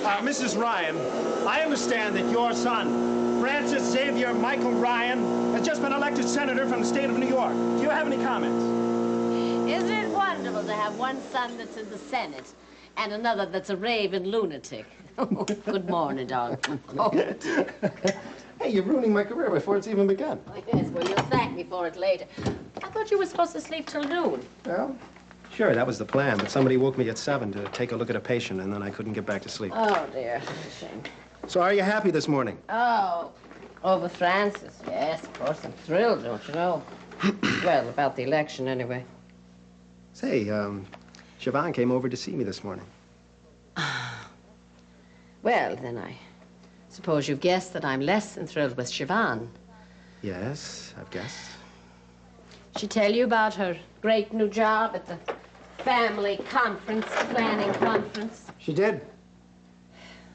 Mrs. Ryan, I understand that your son, Francis Xavier Michael Ryan, has just been elected senator from the state of New York. Do you have any comments? Isn't it wonderful to have one son that's in the Senate and another that's a raving lunatic? Good morning, darling. Oh, Hey, you're ruining my career before it's even begun. yes, well, you'll thank me for it later. I thought you were supposed to sleep till noon. Well, sure, that was the plan, but somebody woke me at 7 to take a look at a patient, and then I couldn't get back to sleep. Oh, dear. Shame. So are you happy this morning? Oh, over Francis. Yes, of course. I'm thrilled, don't you know? Well, about the election, anyway. Say, Siobhan came over to see me this morning. Well, then I suppose you've guessed that I'm less than thrilled with Siobhan. Yes, I've guessed. She tell you about her great new job at the family conference, planning conference? She did.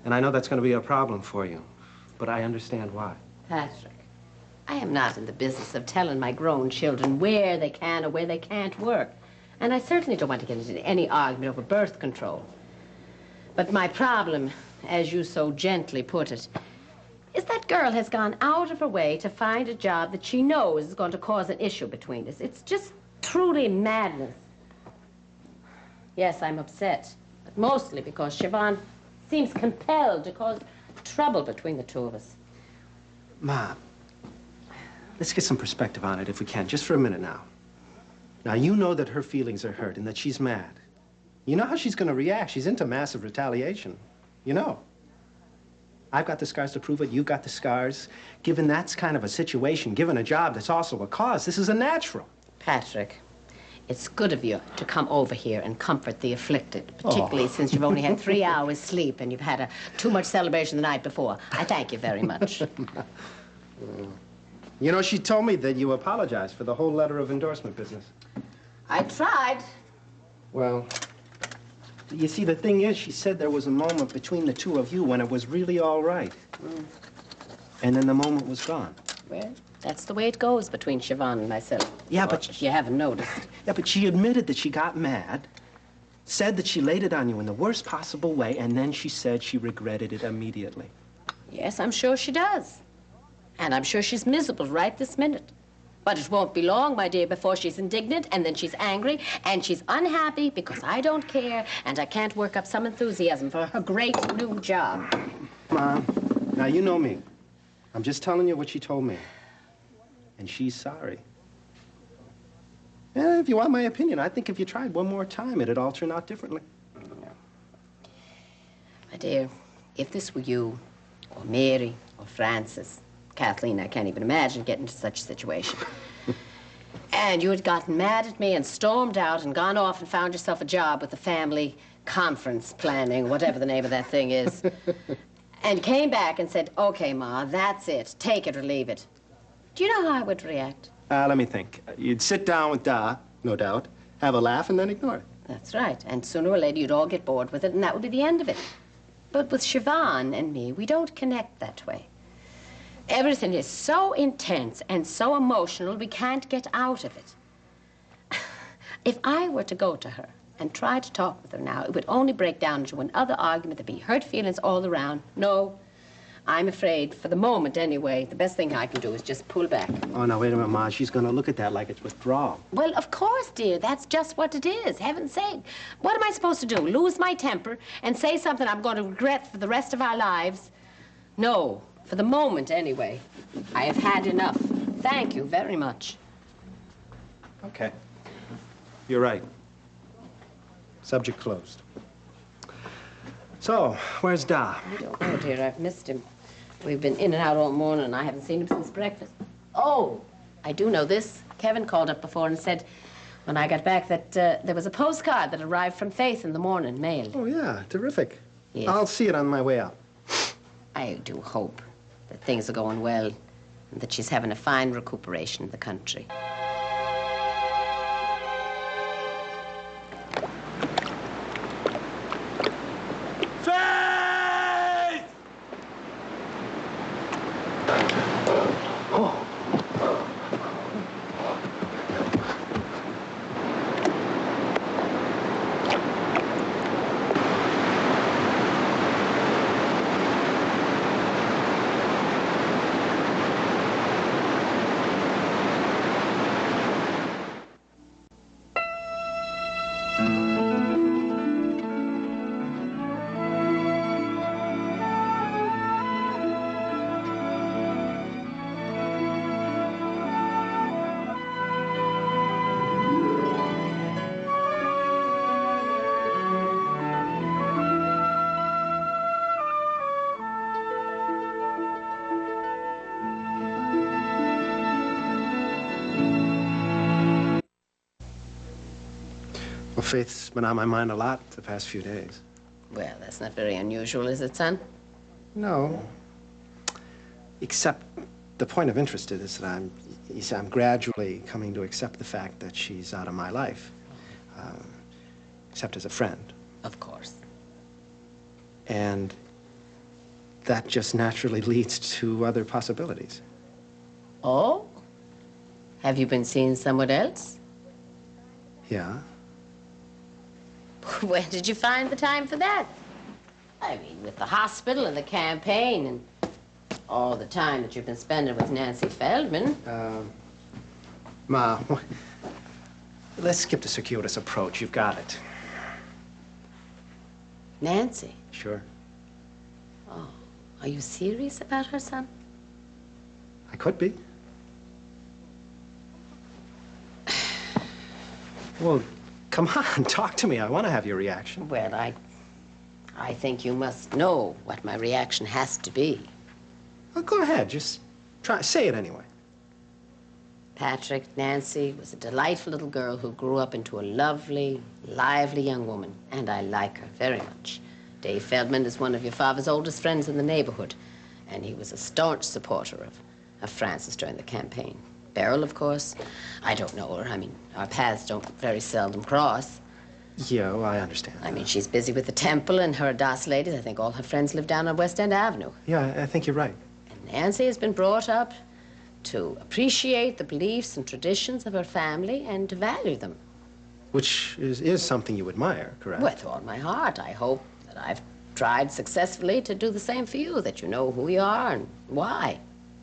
And I know that's going to be a problem for you, but I understand why. Patrick, I am not in the business of telling my grown children where they can or where they can't work. And I certainly don't want to get into any argument over birth control. But my problem, as you so gently put it, is that girl has gone out of her way to find a job that she knows is going to cause an issue between us. It's just truly madness. Yes, I'm upset, but mostly because Siobhan seems compelled to cause trouble between the two of us. Ma, let's get some perspective on it if we can, just for a minute now. Now, you know that her feelings are hurt and that she's mad. You know how she's going to react. She's into massive retaliation. You know. I've got the scars to prove it. You've got the scars. Given that's kind of a situation, given a job that's also a cause, this is a natural. Patrick, it's good of you to come over here and comfort the afflicted, particularly since you've only had 3 hours sleep and you've had too much celebration the night before. I thank you very much. You know, she told me that you apologized for the whole letter of endorsement business. I tried. Well, you see, the thing is, she said there was a moment between the two of you when it was really all right. And then the moment was gone. Well, that's the way it goes between Siobhan and myself. Yeah, but but... you haven't noticed. Yeah, but she admitted that she got mad, said that she laid it on you in the worst possible way, and then she said she regretted it immediately. Yes, I'm sure she does. And I'm sure she's miserable right this minute. But it won't be long, my dear, before she's indignant, and then she's angry, and she's unhappy because I don't care, and I can't work up some enthusiasm for her great new job. Mom, now you know me. I'm just telling you what she told me. And she's sorry. And if you want my opinion, I think if you tried one more time, it'd all turn out differently. My dear, if this were you, or Mary, or Francis, Kathleen, I can't even imagine getting into such a situation. And you had gotten mad at me and stormed out and gone off and found yourself a job with the family conference planning, whatever the name of that thing is, and came back and said, okay, Ma, that's it. Take it or leave it. Do you know how I would react? Let me think. You'd sit down with Da, no doubt, have a laugh, and then ignore it. That's right. And sooner or later, you'd all get bored with it, and that would be the end of it. But with Siobhan and me, we don't connect that way. Everything is so intense and so emotional, we can't get out of it. If I were to go to her and try to talk with her now, it would only break down into another argument. There'd be hurt feelings all around. No, I'm afraid, for the moment anyway, the best thing I can do is just pull back. Oh, now, wait a minute, Ma. She's going to look at that like it's withdrawal. Well, of course, dear. That's just what it is. Heaven's sake. What am I supposed to do? Lose my temper and say something I'm going to regret for the rest of our lives? No. For the moment, anyway. I have had enough. Thank you very much. Okay. You're right. Subject closed. So, where's Da? I don't know, dear. I've missed him. We've been in and out all morning, and I haven't seen him since breakfast. Oh, I do know this. Kevin called up before and said when I got back that there was a postcard that arrived from Faith in the morning, mailed. Oh, yeah. Terrific. Yes. I'll see it on my way out. I do hope that things are going well and that she's having a fine recuperation in the country. Faith! Oh. Well, Faith's been on my mind a lot the past few days. Well, that's not very unusual, is it, son? No. Except the point of interest is that I'm gradually coming to accept the fact that she's out of my life. Except as a friend. Of course. And that just naturally leads to other possibilities. Oh? Have you been seeing someone else? Yeah. When did you find the time for that? I mean, with the hospital and the campaign and all the time that you've been spending with Nancy Feldman. Ma, let's skip the circuitous approach. You've got it. Nancy? Sure. Oh, are you serious about her, son? I could be. Well, come on, talk to me. I want to have your reaction. Well, I think you must know what my reaction has to be. Well, go ahead. Just try. Say it anyway. Patrick, Nancy was a delightful little girl who grew up into a lovely, lively young woman, and I like her very much. Dave Feldman is one of your father's oldest friends in the neighborhood, and he was a staunch supporter of Frances during the campaign. Beryl, of course, I don't know her. I mean, our paths don't very seldom cross. Yeah, well, I understand. I mean, she's busy with the temple and her Das ladies. I think all her friends live down on West End Avenue. Yeah, I think you're right. And Nancy has been brought up to appreciate the beliefs and traditions of her family and to value them. Which is something you admire, correct? With all my heart. I hope that I've tried successfully to do the same for you, that you know who you are and why,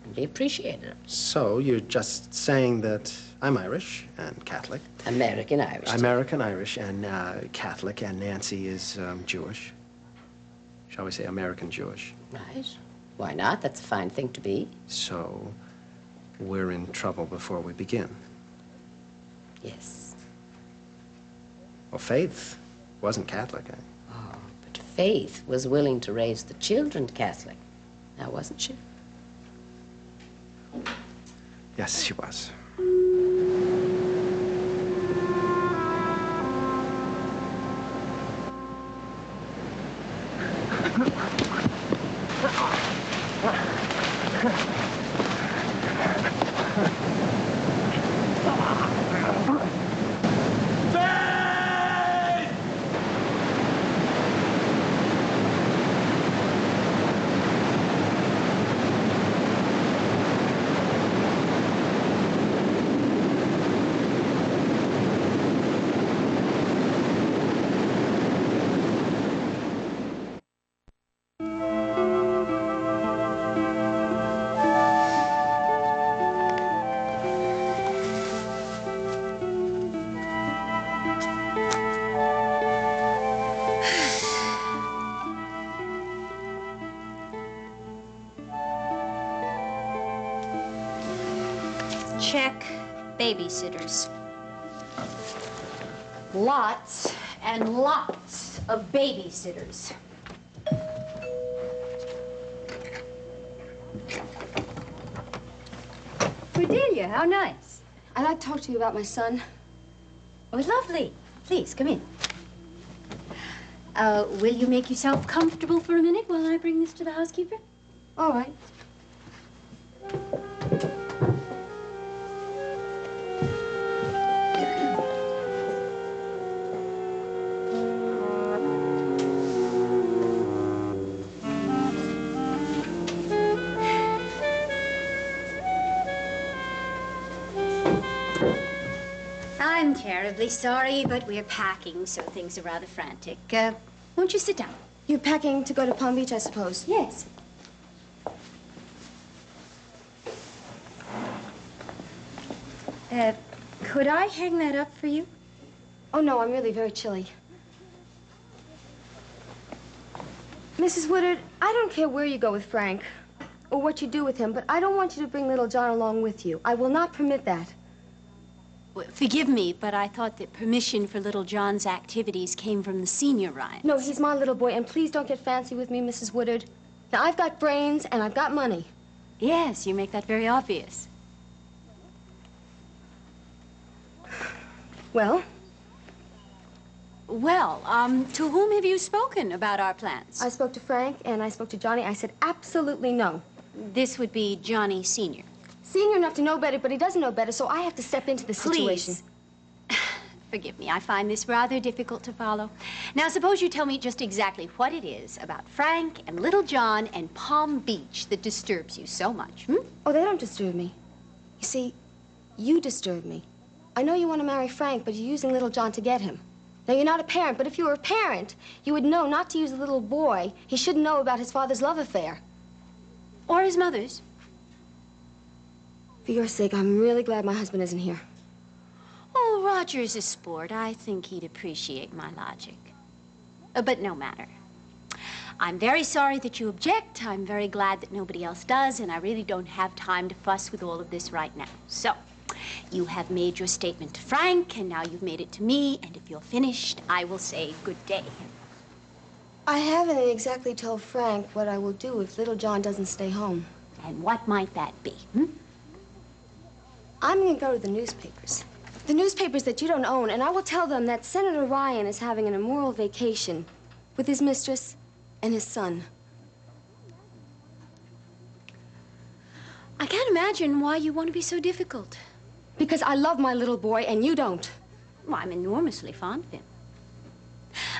and be appreciated. So you're just saying that I'm Irish and Catholic. American Irish. American Irish and Catholic, and Nancy is Jewish. Shall we say American Jewish? Right. Why not? That's a fine thing to be. So we're in trouble before we begin. Yes. Well, Faith wasn't Catholic, eh? Oh, but Faith was willing to raise the children Catholic. Now, wasn't she? Yes, she was. Check babysitters. Lots and lots of babysitters. Cordelia, how nice. I'd like to talk to you about my son. Oh, lovely. Please, come in. Will you make yourself comfortable for a minute while I bring this to the housekeeper? All right. I'm terribly sorry, but we're packing, so things are rather frantic. Won't you sit down? You're packing to go to Palm Beach, I suppose? Yes. Could I hang that up for you? Oh, no, I'm really very chilly. Mrs. Woodard, I don't care where you go with Frank or what you do with him, but I don't want you to bring little John along with you. I will not permit that. Well, forgive me, but I thought that permission for little John's activities came from the senior Ryans. No, he's my little boy, and please don't get fancy with me, Mrs. Woodard. Now, I've got brains and I've got money. Yes, you make that very obvious. Well, Well, to whom have you spoken about our plans? I spoke to Frank and I spoke to Johnny. I said absolutely no. This would be Johnny Sr. Senior enough to know better, but he doesn't know better, so I have to step into the situation. Please. Forgive me, I find this rather difficult to follow. Now, suppose you tell me just exactly what it is about Frank and Little John and Palm Beach that disturbs you so much, hmm? Oh, they don't disturb me. You see, you disturb me. I know you want to marry Frank, but you're using Little John to get him. Now, you're not a parent, but if you were a parent, you would know not to use a little boy. He shouldn't know about his father's love affair. Or his mother's. For your sake, I'm really glad my husband isn't here. Oh, Roger's a sport. I think he'd appreciate my logic. But no matter. I'm very sorry that you object. I'm very glad that nobody else does, and I really don't have time to fuss with all of this right now. So, you have made your statement to Frank, and now you've made it to me, and if you're finished, I will say good day. I haven't exactly told Frank what I will do if Little John doesn't stay home. And what might that be, hmm? I'm going to go to the newspapers. The newspapers that you don't own, and I will tell them that Senator Ryan is having an immoral vacation with his mistress and his son. I can't imagine why you want to be so difficult. Because I love my little boy, and you don't. Well, I'm enormously fond of him.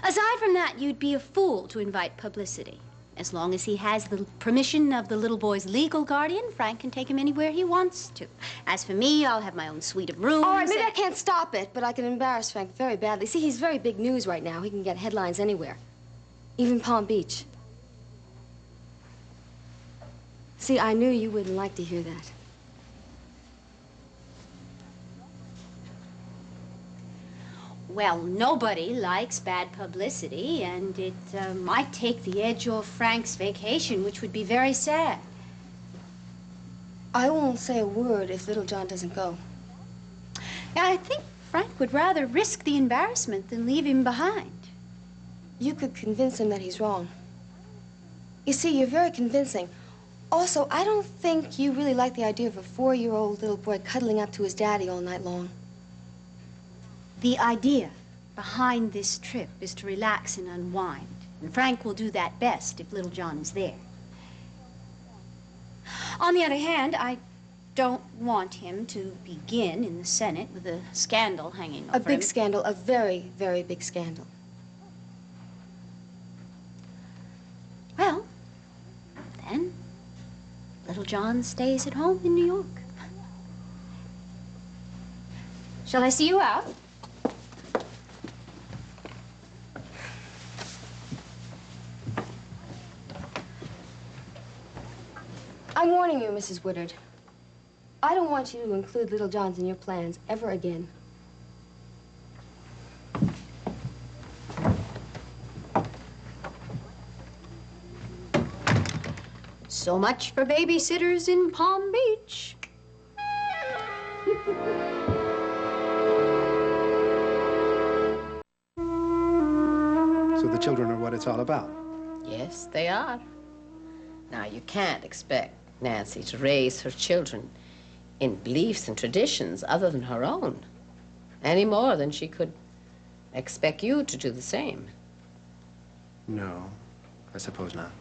Aside from that, you'd be a fool to invite publicity. As long as he has the permission of the little boy's legal guardian, Frank can take him anywhere he wants to. As for me, I'll have my own suite of rooms. All right, maybe I can't stop it, but I can embarrass Frank very badly. See, he's very big news right now. He can get headlines anywhere, even Palm Beach. See, I knew you wouldn't like to hear that. Well, nobody likes bad publicity, and it might take the edge off Frank's vacation, which would be very sad. I won't say a word if Little John doesn't go. Yeah, I think Frank would rather risk the embarrassment than leave him behind. You could convince him that he's wrong. You see, you're very convincing. Also, I don't think you really like the idea of a 4-year-old little boy cuddling up to his daddy all night long. The idea behind this trip is to relax and unwind. And Frank will do that best if Little John is there. On the other hand, I don't want him to begin in the Senate with a scandal hanging over him. A big scandal, a very, very big scandal. Well, then, Little John stays at home in New York. Shall I see you out? I'm warning you, Mrs. Woodard. I don't want you to include Little John's in your plans ever again. So much for babysitters in Palm Beach. So the children are what it's all about. Yes, they are. Now, you can't expect Nancy to raise her children in beliefs and traditions other than her own, any more than she could expect you to do the same. No, I suppose not.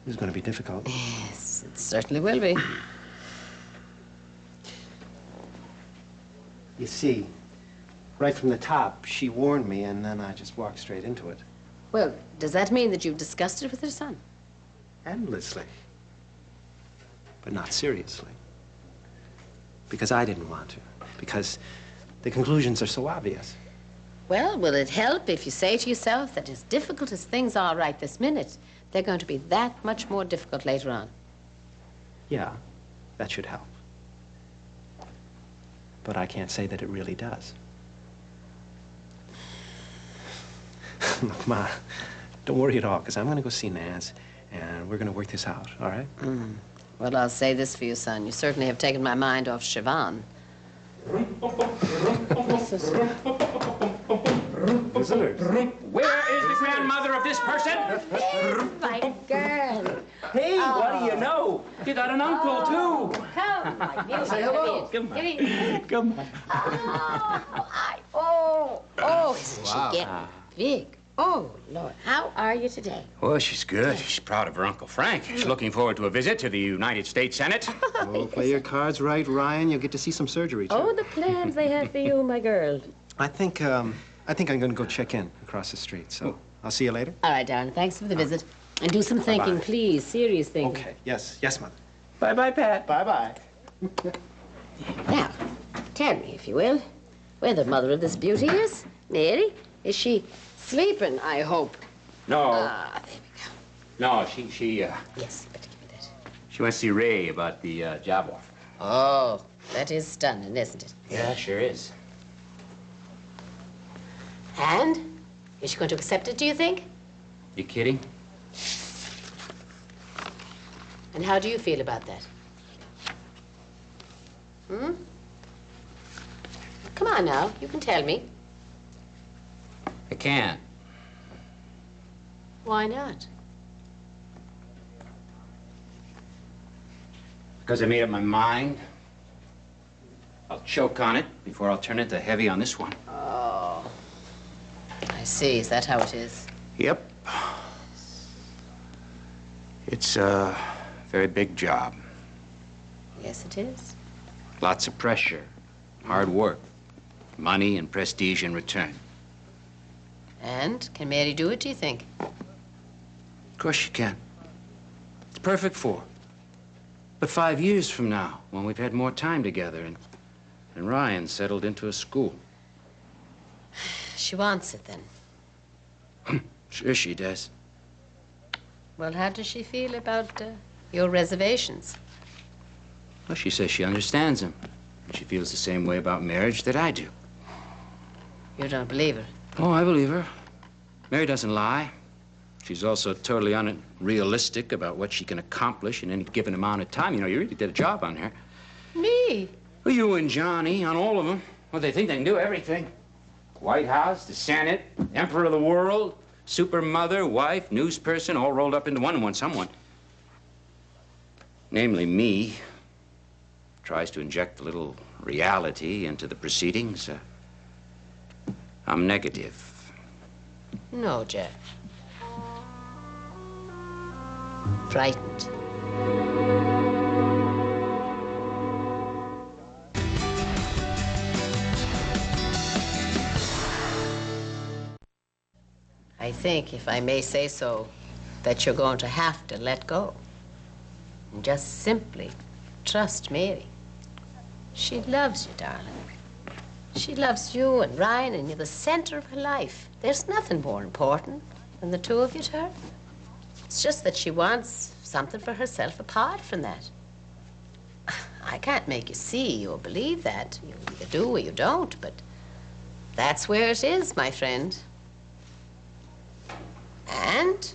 This is going to be difficult. Yes, it certainly will be. You see, right from the top, she warned me, and then I just walked straight into it. Well, does that mean that you've discussed it with her son? Endlessly. But not seriously. Because I didn't want to. Because the conclusions are so obvious. Well, will it help if you say to yourself that as difficult as things are right this minute, they're going to be that much more difficult later on? Yeah, that should help. But I can't say that it really does. Look, Ma, don't worry at all, because I'm going to go see Nance, and we're going to work this out, all right? Well, I'll say this for you, son. You certainly have taken my mind off Siobhan. Visitors. Where is the grandmother of this person? My girl. Hey, what do you know? You got an uncle, too. Come, my dear. Say hello. Come on. Come on. Oh, how are Well, Vic. Oh, Lord, how are you today? Well, she's good. She's proud of her Uncle Frank. She's looking forward to a visit to the United States Senate. Oh, play your cards right, Ryan. You'll get to see some surgery, too. Oh, the plans they had for you, my girl. I think I'm going to go check in across the street, so I'll see you later. All right, darling. Thanks for the visit. And do some thinking, please. Serious thinking. Okay. Yes, Mother. Bye-bye, Pat. Bye-bye. Now, tell me, if you will, where the mother of this beauty is. Mary, is she sleeping, I hope? No. Ah, there we go. No, she Yes, better give me that. she went to see Ray about the job offer. Oh, that is stunning, isn't it? Yeah, sure is. And? Is she going to accept it, do you think? You kidding? And how do you feel about that? Hmm? Come on now, you can tell me. I can't. Why not? Because I made up my mind. I'll choke on it before I'll turn into heavy on this one. Oh. I see. Is that how it is? Yep. It's a very big job. Yes, it is. Lots of pressure, hard work, money and prestige in return. And can Mary do it, do you think? Of course she can. It's perfect for her. But 5 years from now, when we've had more time together and Ryan settled into a school. She wants it, then. Sure she does. Well, how does she feel about your reservations? Well, she says she understands him. She feels the same way about marriage that I do. You don't believe her? Oh, I believe her. Mary doesn't lie. She's also totally unrealistic about what she can accomplish in any given amount of time. You know, you really did a job on her. Me? Well, you and Johnny, on all of them. Well, they think they can do everything. White House, the Senate, Emperor of the World, super mother, wife, news person, all rolled up into one and want someone. Namely, me. Tries to inject a little reality into the proceedings. I'm negative. No, Jeff. Frightened. I think, if I may say so, that you're going to have to let go. And just simply trust Mary. She loves you, darling. She loves you and Ryan, and you're the center of her life. There's nothing more important than the two of you to her. It's just that she wants something for herself apart from that. I can't make you see or believe that. You either do or you don't, but that's where it is, my friend. And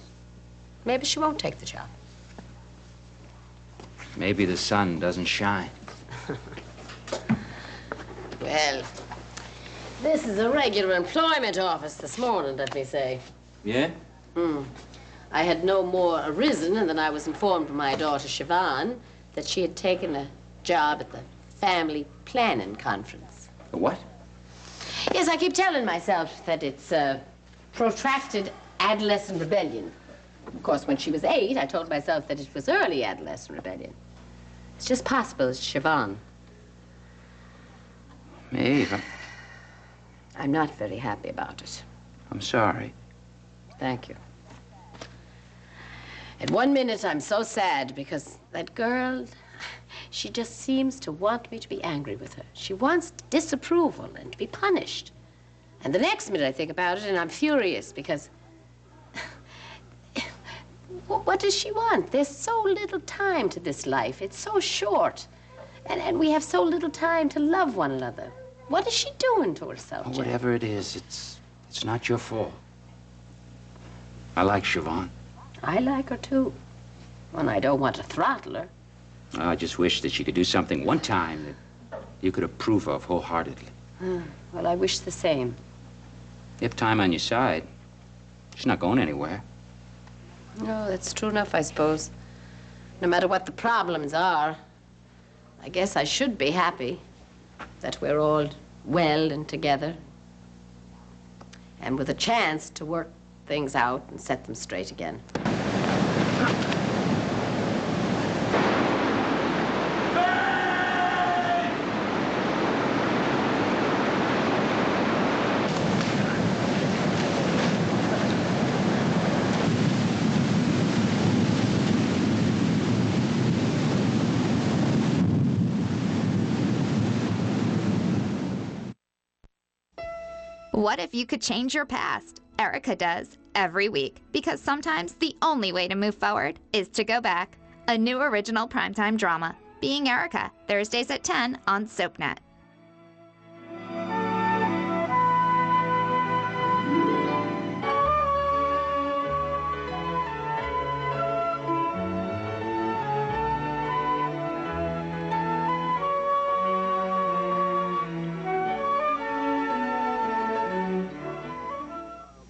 maybe she won't take the job. Maybe the sun doesn't shine. Well, this is a regular employment office this morning, let me say. Yeah? I had no more arisen than I was informed by my daughter, Siobhan, that she had taken a job at the family planning conference. The what? Yes, I keep telling myself that it's a protracted adolescent rebellion. Of course, when she was 8, I told myself that it was early adolescent rebellion. It's just possible it's Siobhan. Maeve, I'm not very happy about it. I'm sorry. Thank you. At one minute, I'm so sad because that girl, she just seems to want me to be angry with her. She wants disapproval and to be punished. And the next minute, I think about it, and I'm furious because what does she want? There's so little time to this life. It's so short. And we have so little time to love one another. What is she doing to herself, Oh, Jack? whatever it is, it's not your fault. I like Siobhan. I like her, too. And I don't want to throttle her. I just wish that she could do something one time that you could approve of wholeheartedly. Well, I wish the same. You have time on your side. She's not going anywhere. No, that's true enough, I suppose. No matter what the problems are, I guess I should be happy that we're all well and together. and with a chance to work things out and set them straight again. What if you could change your past? Erica does, every week, because sometimes the only way to move forward is to go back. A new original primetime drama, Being Erica, Thursdays at 10 on SoapNet.